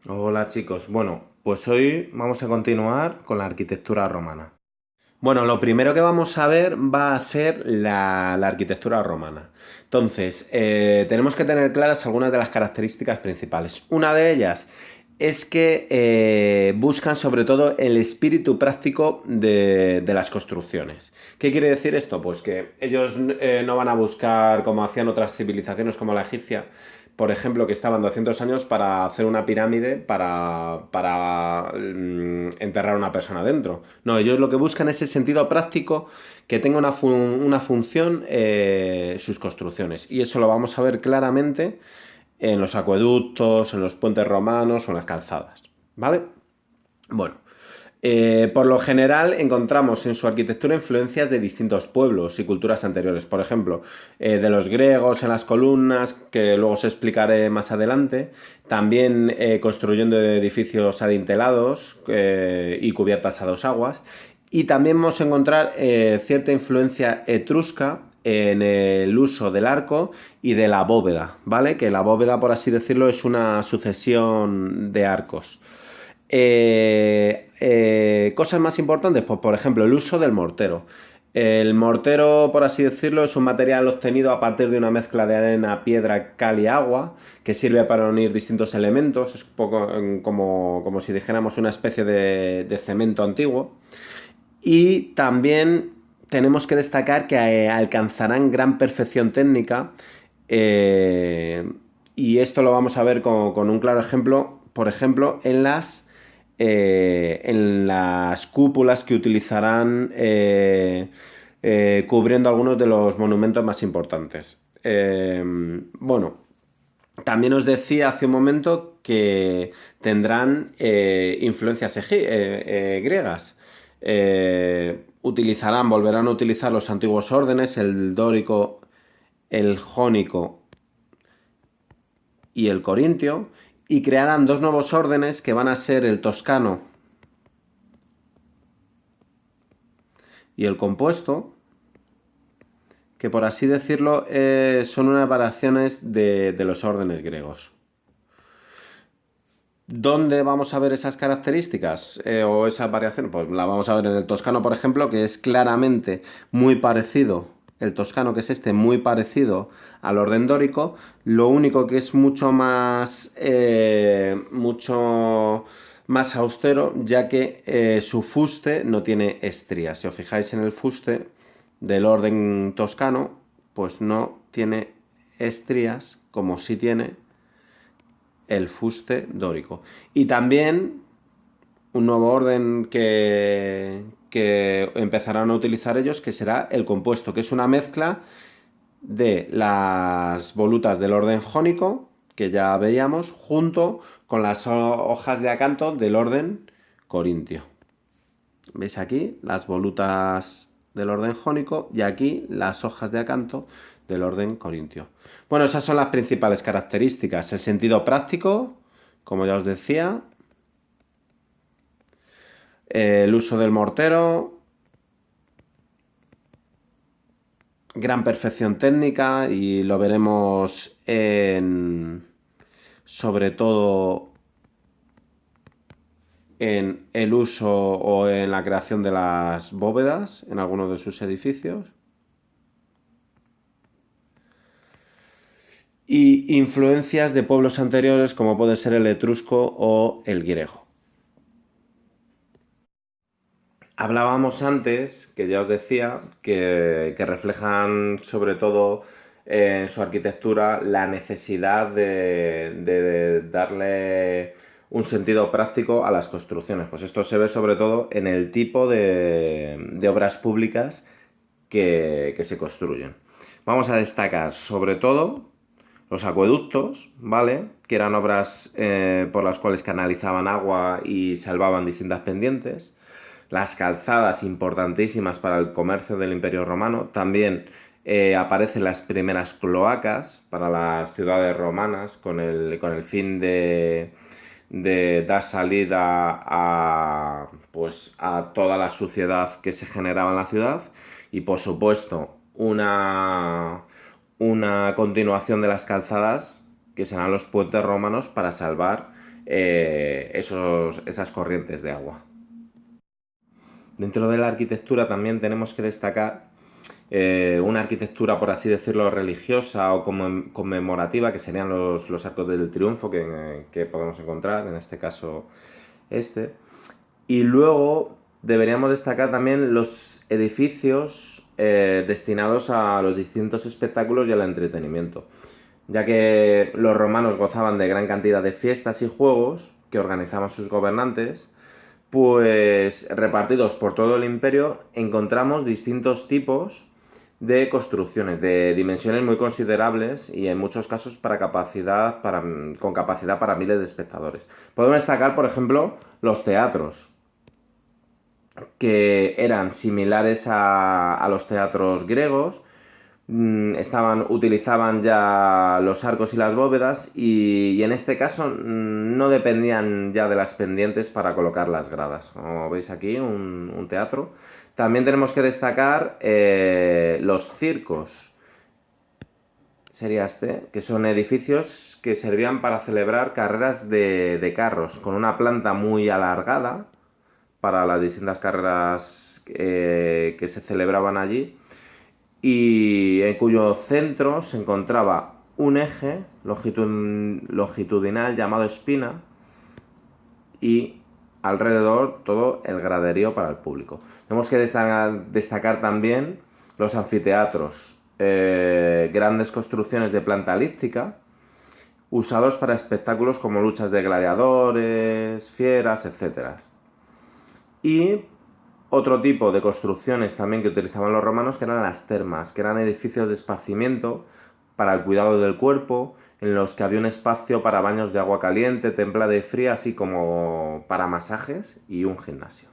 Hola chicos, bueno, pues hoy vamos a continuar con la arquitectura romana. Bueno, lo primero que vamos a ver va a ser la arquitectura romana. Entonces, tenemos que tener claras algunas de las características principales. Una de ellas es que buscan sobre todo el espíritu práctico de las construcciones. ¿Qué quiere decir esto? Pues que ellos no van a buscar, como hacían otras civilizaciones como la egipcia, por ejemplo, que estaban 200 años para hacer una pirámide para enterrar a una persona dentro. No, ellos lo que buscan es ese sentido práctico que tenga una función sus construcciones. Y eso lo vamos a ver claramente en los acueductos, en los puentes romanos o en las calzadas. ¿Vale? Bueno, por lo general encontramos en su arquitectura influencias de distintos pueblos y culturas anteriores. Por ejemplo, de los griegos en las columnas, que luego os explicaré más adelante. También construyendo edificios adintelados y cubiertas a dos aguas. Y también vamos a encontrar cierta influencia etrusca en el uso del arco y de la bóveda, ¿vale? Que la bóveda, por así decirlo, es una sucesión de arcos. Cosas más importantes, pues por ejemplo, el uso del mortero. El mortero, por así decirlo, es un material obtenido a partir de una mezcla de arena, piedra, cal y agua, que sirve para unir distintos elementos. Es un poco como si dijéramos una especie de cemento antiguo. Y también tenemos que destacar que alcanzarán gran perfección técnica. eh, y esto lo vamos a ver con un claro ejemplo, por ejemplo, en las cúpulas que utilizarán cubriendo algunos de los monumentos más importantes. Bueno, también os decía hace un momento que tendrán influencias griegas. Volverán a utilizar los antiguos órdenes, el dórico, el jónico y el corintio, y crearán dos nuevos órdenes que van a ser el toscano y el compuesto, que por así decirlo son unas variaciones de los órdenes griegos. ¿Dónde vamos a ver esas características o esas variaciones? Pues la vamos a ver en el toscano, por ejemplo, que es claramente muy parecido, el toscano que es este, muy parecido al orden dórico, lo único que es mucho más austero, ya que su fuste no tiene estrías. Si os fijáis en el fuste del orden toscano, pues no tiene estrías como sí tiene el fuste dórico. Y también un nuevo orden que empezarán a utilizar ellos, que será el compuesto, que es una mezcla de las volutas del orden jónico, que ya veíamos, junto con las hojas de acanto del orden corintio. ¿Veis aquí? Las volutas del orden jónico y aquí las hojas de acanto del orden corintio. Bueno, esas son las principales características. El sentido práctico, como ya os decía, el uso del mortero, gran perfección técnica y lo veremos sobre todo en el uso o en la creación de las bóvedas en algunos de sus edificios. Y influencias de pueblos anteriores como puede ser el etrusco o el griego. Hablábamos antes, que ya os decía, que reflejan sobre todo en su arquitectura la necesidad de darle un sentido práctico a las construcciones. Pues esto se ve sobre todo en el tipo de obras públicas que se construyen. Vamos a destacar sobre todo los acueductos, ¿vale? Que eran obras por las cuales canalizaban agua y salvaban distintas pendientes. Las calzadas importantísimas para el comercio del Imperio Romano. También aparecen las primeras cloacas para las ciudades romanas con el fin de dar salida pues, a toda la suciedad que se generaba en la ciudad. Y por supuesto, una continuación de las calzadas, que serán los puentes romanos para salvar esas corrientes de agua. Dentro de la arquitectura también tenemos que destacar una arquitectura, por así decirlo, religiosa o conmemorativa, que serían los arcos del triunfo que podemos encontrar, en este caso este. Y luego deberíamos destacar también los edificios destinados a los distintos espectáculos y al entretenimiento, ya que los romanos gozaban de gran cantidad de fiestas y juegos que organizaban sus gobernantes. Pues repartidos por todo el imperio encontramos distintos tipos de construcciones de dimensiones muy considerables y en muchos casos con capacidad para miles de espectadores. Podemos destacar, por ejemplo, los teatros, que eran similares a los teatros griegos. Utilizaban ya los arcos y las bóvedas y en este caso no dependían ya de las pendientes para colocar las gradas. Como veis aquí, un teatro. También tenemos que destacar los circos, sería que son edificios que servían para celebrar carreras de carros, con una planta muy alargada para las distintas carreras que se celebraban allí, y en cuyo centro se encontraba un eje longitudinal llamado espina y alrededor todo el graderío para el público. Tenemos que destacar también los anfiteatros, grandes construcciones de planta elíptica usados para espectáculos como luchas de gladiadores, fieras, etc. Y otro tipo de construcciones también que utilizaban los romanos, que eran las termas, que eran edificios de esparcimiento para el cuidado del cuerpo, en los que había un espacio para baños de agua caliente, templada y fría, así como para masajes y un gimnasio.